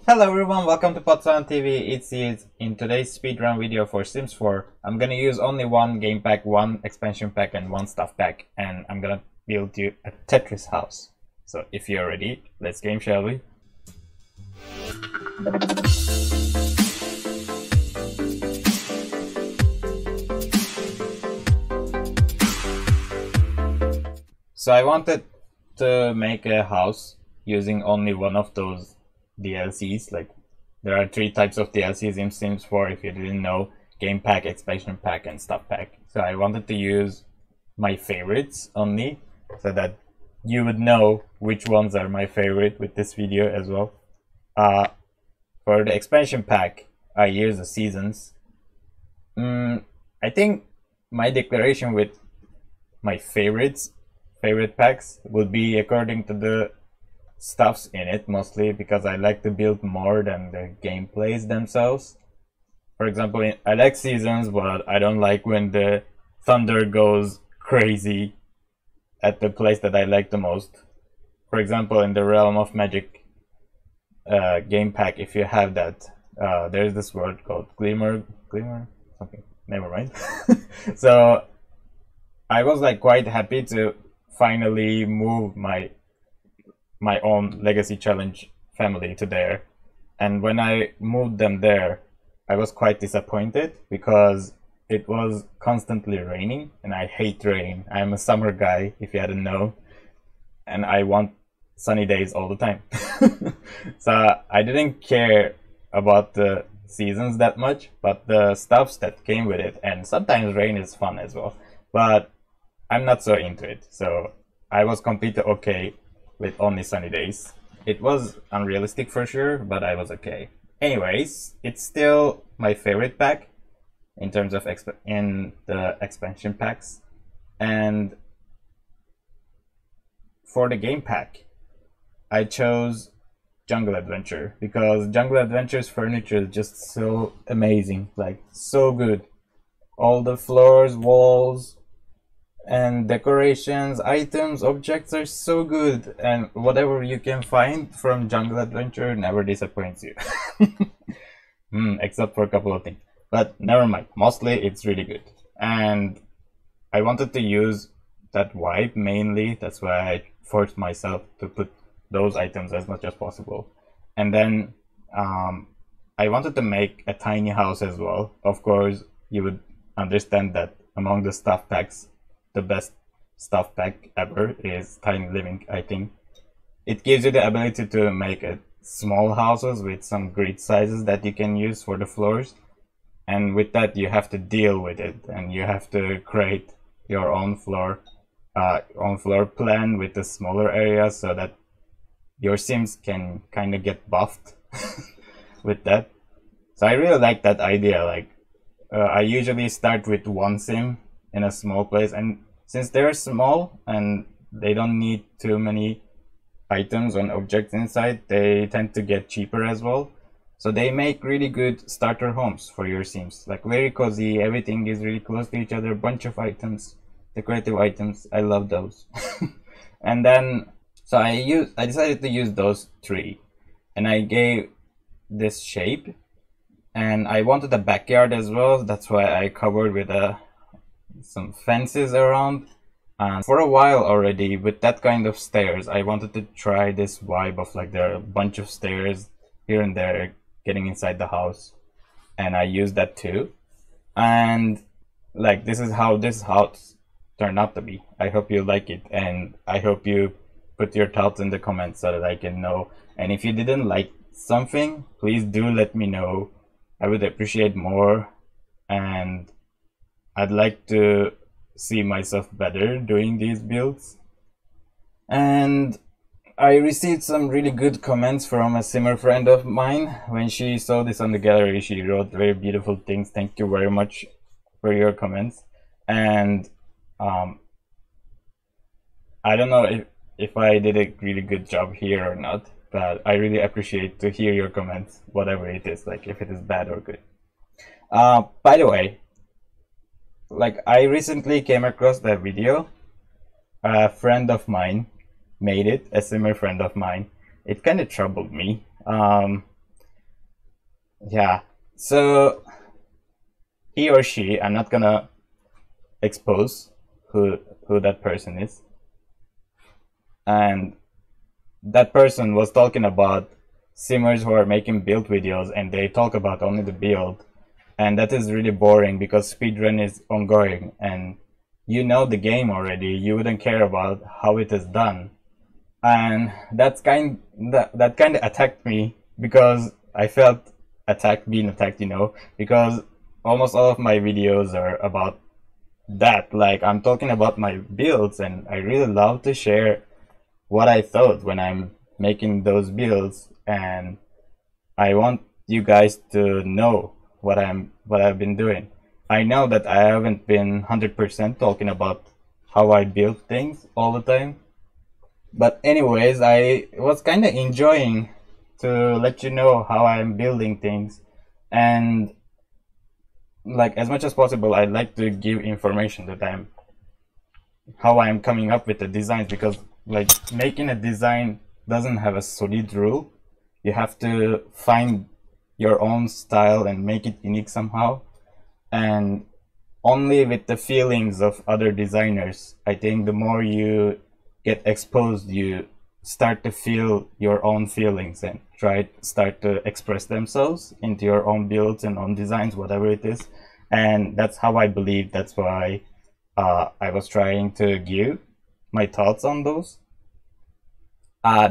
Hello everyone, welcome to Potsdam TV. It's in today's speedrun video for Sims 4. I'm gonna use only one game pack, one expansion pack, and one stuff pack, and I'm gonna build you a Tetris house. So if you're ready, let's game, shall we? So I wanted to make a house using only one of those DLCs. Like, there are three types of DLCs in Sims 4 if you didn't know: game pack, expansion pack, and stuff pack. So I wanted to use my favorites only, so that you would know which ones are my favorite with this video as well. For the expansion pack, I use the seasons. I think my declaration with my favorite packs would be according to the stuffs in it, mostly because I like to build more than the gameplays themselves. For example, I like seasons, but I don't like when the thunder goes crazy at the place that I like the most. For example, in the Realm of Magic game pack, if you have that, there's this word called glimmer something, never mind. So I was like quite happy to finally move my own Legacy Challenge family to there, and when I moved them there, I was quite disappointed because it was constantly raining, and I hate rain. I'm a summer guy, if you hadn't know, and I want sunny days all the time. So I didn't care about the seasons that much, but the stuffs that came with it, and sometimes rain is fun as well, but I'm not so into it. So I was completely okay with only sunny days. It was unrealistic for sure, but I was okay. Anyways, it's still my favorite pack in terms of in the expansion packs. And for the game pack, I chose Jungle Adventure because Jungle Adventure's furniture is just so amazing, like so good. All the floors, walls, and decorations, items, objects are so good, and whatever you can find from Jungle Adventure never disappoints you. Except for a couple of things, but never mind, mostly it's really good. And I wanted to use that vibe mainly, that's why I forced myself to put those items as much as possible. And then I wanted to make a tiny house as well. Of course, you would understand that among the stuff packs, the best stuff pack ever is Tiny Living, I think. It gives you the ability to make small houses with some grid sizes that you can use for the floors. And with that, you have to deal with it, and you have to create your own floor plan with the smaller areas so that your Sims can kind of get buffed with that. So I really like that idea. Like, I usually start with one Sim in a small place, and since they're small and they don't need too many items and objects inside, they tend to get cheaper as well. So they make really good starter homes for your Sims, like very cozy, everything is really close to each other, bunch of items, decorative items. I love those. And then so I decided to use those three, and I gave this shape, and I wanted a backyard as well. That's why I covered with some fences around. And for a while already, with that kind of stairs, I wanted to try this vibe of like there are a bunch of stairs here and there getting inside the house, and I used that too. And like, this is how this house turned out to be. I hope you like it, and I hope you put your thoughts in the comments so that I can know. And if you didn't like something, please do let me know. I would appreciate more, and I'd like to see myself better doing these builds. And I received some really good comments from a Simmer friend of mine. When she saw this on the gallery, she wrote very beautiful things. Thank you very much for your comments. And I don't know if I did a really good job here or not, but I really appreciate to hear your comments, whatever it is, like if it is bad or good. By the way, like, I recently came across that video. A friend of mine made it, a Simmer friend of mine. It kind of troubled me. yeah, so he or she, I'm not gonna expose who that person is, and that person was talking about simmers who are making build videos and they talk about only the build, and that is really boring because speedrun is ongoing and you know the game already, you wouldn't care about how it is done. And that kind of attacked me because I felt being attacked, you know, because almost all of my videos are about that. Like, I'm talking about my builds and I really love to share what I thought when I'm making those builds, and I want you guys to know what I've been doing. I know that I haven't been 100% talking about how I build things all the time, but anyways, I was kind of enjoying to let you know how I'm building things, and like as much as possible, I'd like to give information that how I'm coming up with the designs, because like making a design doesn't have a solid rule. You have to find your own style and make it unique somehow. And only with the feelings of other designers, I think the more you get exposed, you start to feel your own feelings and start to express themselves into your own builds and own designs, whatever it is. And that's how I believe. That's why I was trying to give my thoughts on those.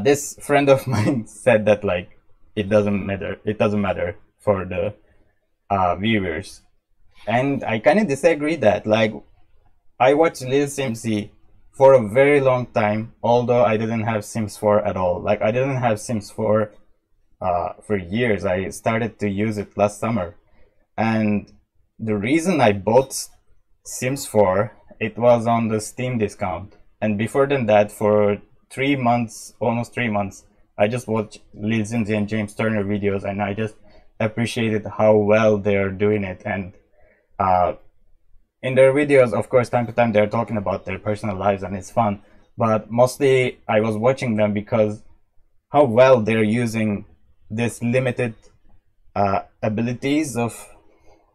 This friend of mine said that like it doesn't matter. It doesn't matter for the viewers, and I kind of disagree. That like I watched Lil Simsy for a very long time, although I didn't have Sims 4 at all. Like I didn't have Sims 4 for years. I started to use it last summer, and the reason I bought Sims 4, it was on the Steam discount. And before than that, for 3 months, almost 3 months, I just watched Lil Zinzi and James Turner videos, and I just appreciated how well they're doing it. And in their videos, of course, time to time, they're talking about their personal lives, and it's fun. But mostly, I was watching them because how well they're using this limited abilities of,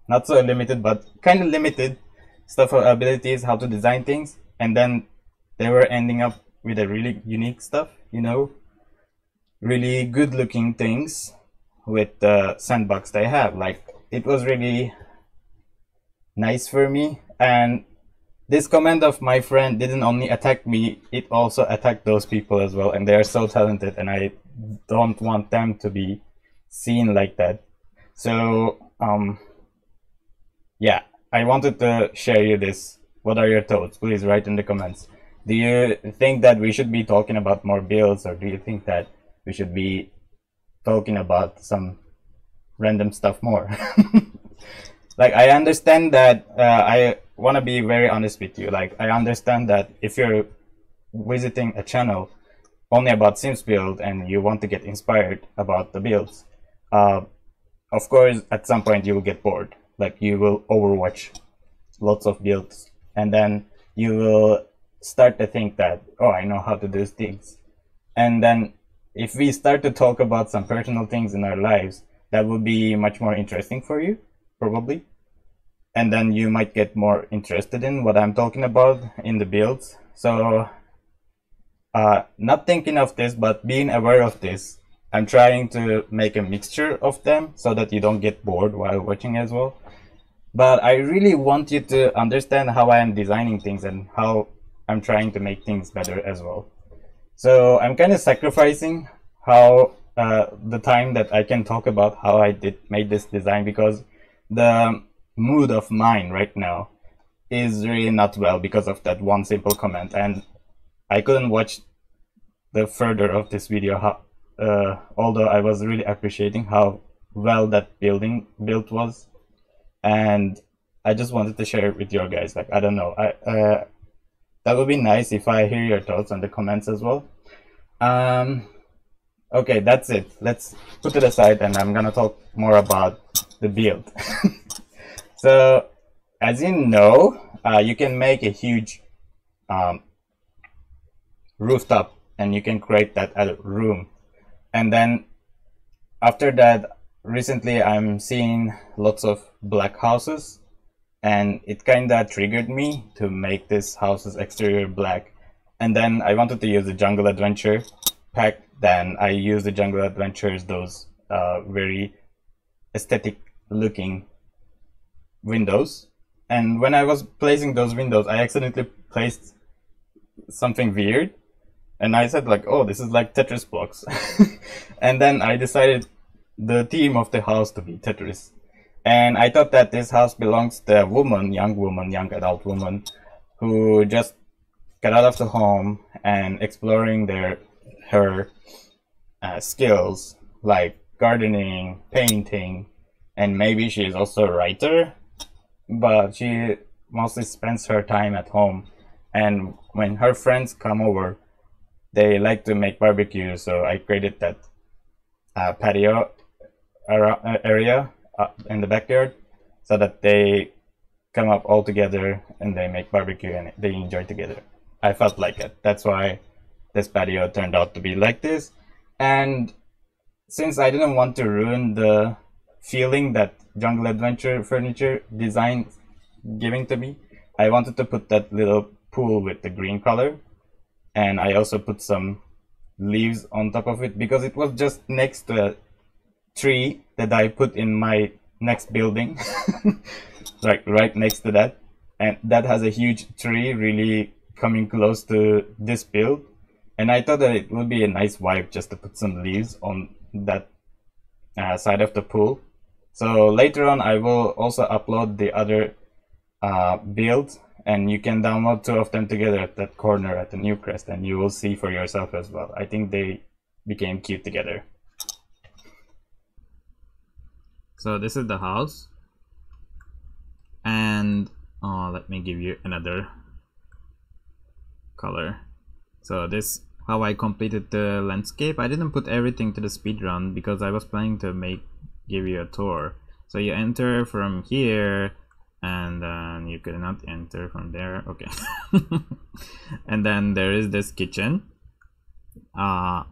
not so limited, but kind of limited stuff of abilities, how to design things, and then they were ending up with a really unique stuff, you know, really good looking things with the sandbox they have. Like, it was really nice for me. And this comment of my friend didn't only attack me, it also attacked those people as well, and they are so talented, and I don't want them to be seen like that. So yeah, I wanted to share you this. What are your thoughts? Please write in the comments. Do you think that we should be talking about more builds, or do you think that we should be talking about some random stuff more? Like, I understand that I want to be very honest with you. Like, I understand that if you're visiting a channel only about Sims build and you want to get inspired about the builds, of course, at some point you will get bored. Like, you will overwatch lots of builds, and then you will start to think that, oh, I know how to do things. And then if we start to talk about some personal things in our lives, that will be much more interesting for you, probably. And then you might get more interested in what I'm talking about in the builds. So not thinking of this, but being aware of this, I'm trying to make a mixture of them so that you don't get bored while watching as well. But I really want you to understand how I am designing things and how I'm trying to make things better as well. So I'm kind of sacrificing how the time that I can talk about how I made this design, because the mood of mine right now is really not well because of that one simple comment, and I couldn't watch the further of this video, although I was really appreciating how well that built was, and I just wanted to share it with you guys. Like, I don't know, that would be nice if I hear your thoughts on the comments as well. Okay, that's it. Let's put it aside, and I'm gonna talk more about the build. So, as you know, you can make a huge rooftop, and you can create that as a room. And then after that, recently I'm seeing lots of black houses, and it kinda triggered me to make this house's exterior black. And then I wanted to use the Jungle Adventure pack. Then I used the Jungle Adventures, those very aesthetic looking windows. And when I was placing those windows, I accidentally placed something weird. And I said like, oh, this is like Tetris blocks. And then I decided the theme of the house to be Tetris. And I thought that this house belongs to a woman, young adult woman, who just got out of the home and exploring her skills like gardening, painting, and maybe she is also a writer, but she mostly spends her time at home. And when her friends come over, they like to make barbecue, so I created that patio area in the backyard so that they come up all together and they make barbecue and they enjoy together. I felt like it. That's why this patio turned out to be like this. And since I didn't want to ruin the feeling that Jungle Adventure furniture design giving to me, I wanted to put that little pool with the green color. And I also put some leaves on top of it because it was just next to a tree that I put in my next building. Like right next to that. And that has a huge tree really coming close to this build. And I thought that it would be a nice vibe just to put some leaves on that side of the pool. So later on I will also upload the other build, and you can download two of them together at that corner at the new crest, and you will see for yourself as well. I think they became cute together. So this is the house, and let me give you another color. So this how I completed the landscape. I didn't put everything to the speed run because I was planning to give you a tour. So you enter from here, and then you cannot enter from there. Okay. And then there is this kitchen. I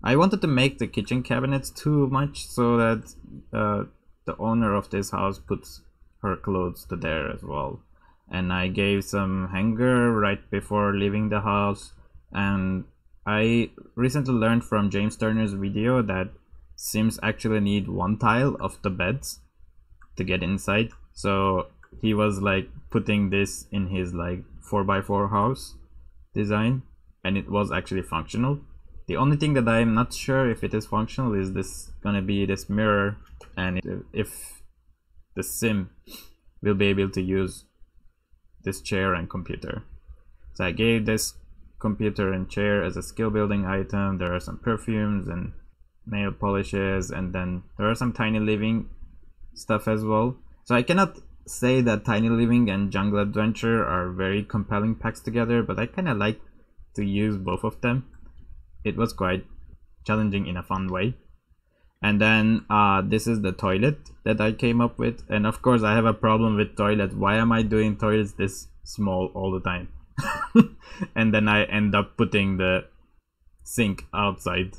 wanted to make the kitchen cabinets too much so that the owner of this house puts her clothes to there as well. And I gave some hanger right before leaving the house. And I recently learned from James Turner's video that Sims actually need one tile of the beds to get inside. So he was like putting this in his like 4x4 house design, and it was actually functional. The only thing that I'm not sure if it is functional is this gonna be this mirror, and if the sim will be able to use this chair and computer. So I gave this computer and chair as a skill building item. There are some perfumes and nail polishes, and then there are some tiny living stuff as well. So I cannot say that Tiny Living and Jungle Adventure are very compelling packs together, but I kind of like to use both of them. It was quite challenging in a fun way. And then this is the toilet that I came up with, and of course I have a problem with toilets. Why am I doing toilets this small all the time? And then I end up putting the sink outside,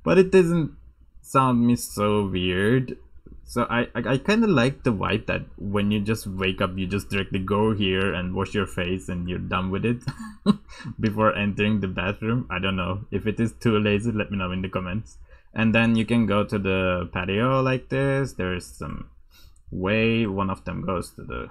but it doesn't sound me so weird. So I kind of like the vibe that when you just wake up, you just directly go here and wash your face and you're done with it before entering the bathroom. I don't know. If it is too lazy, let me know in the comments. And then you can go to the patio like this. There's some way. One of them goes to the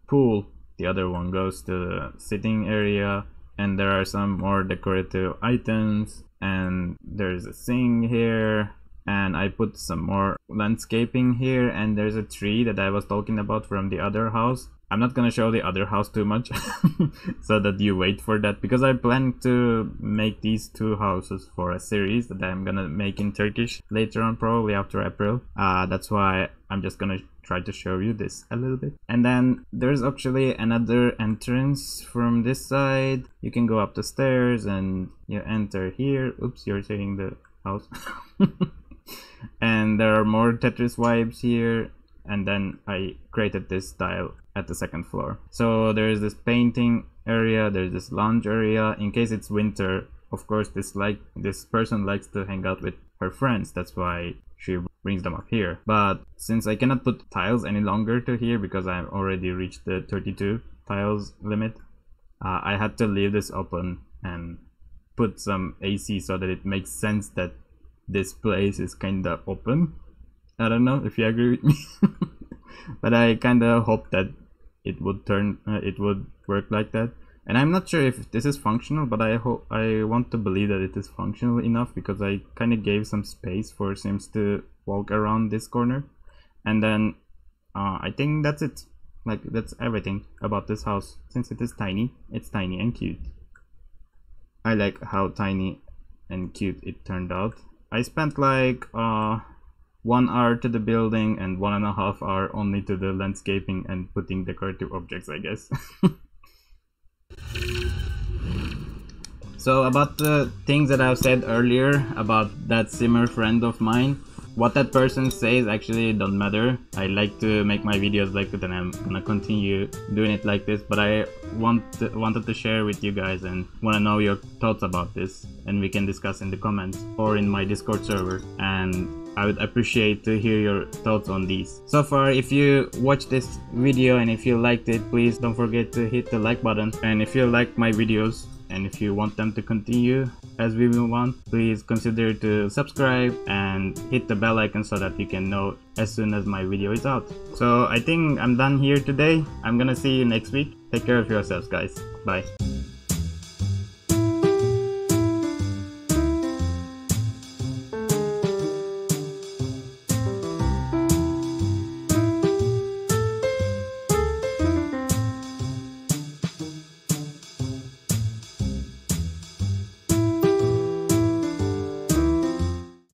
pool. The other one goes to the sitting area. And there are some more decorative items. And there's a sink here. And I put some more landscaping here, and there's a tree that I was talking about from the other house. I'm not gonna show the other house too much so that you wait for that, because I plan to make these two houses for a series that I'm gonna make in Turkish later on, probably after April. That's why I'm just gonna try to show you this a little bit. And then there's actually another entrance from this side. You can go up the stairs and you enter here. Oops, you're seeing the house. And there are more Tetris vibes here, and then I created this tile at the second floor. So there's this painting area, there's this lounge area in case it's winter. Of course, this person likes to hang out with her friends. That's why she brings them up here. But since I cannot put tiles any longer to here because I've already reached the 32 tiles limit, I had to leave this open and put some AC so that it makes sense that this place is kinda open. I don't know if you agree with me. But I kinda hope that it would work like that. And I'm not sure if this is functional, but I want to believe that it is functional enough, because I kind of gave some space for Sims to walk around this corner. And then I think that's it. Like, that's everything about this house. Since it is tiny, it's tiny and cute. I like how tiny and cute it turned out. I spent like 1 hour to the building and 1.5 hours only to the landscaping and putting decorative objects, I guess. So about the things that I've said earlier about that simmer friend of mine, what that person says actually don't matter. I like to make my videos like that, and I'm gonna continue doing it like this, but I wanted to share with you guys and want to know your thoughts about this, and we can discuss in the comments or in my Discord server, and I would appreciate to hear your thoughts on these. So far, if you watched this video and if you liked it, please don't forget to hit the like button. And if you like my videos and if you want them to continue as we move on, please consider to subscribe and hit the bell icon so that you can know as soon as my video is out. So I think I'm done here today. I'm gonna see you next week. Take care of yourselves, guys. Bye.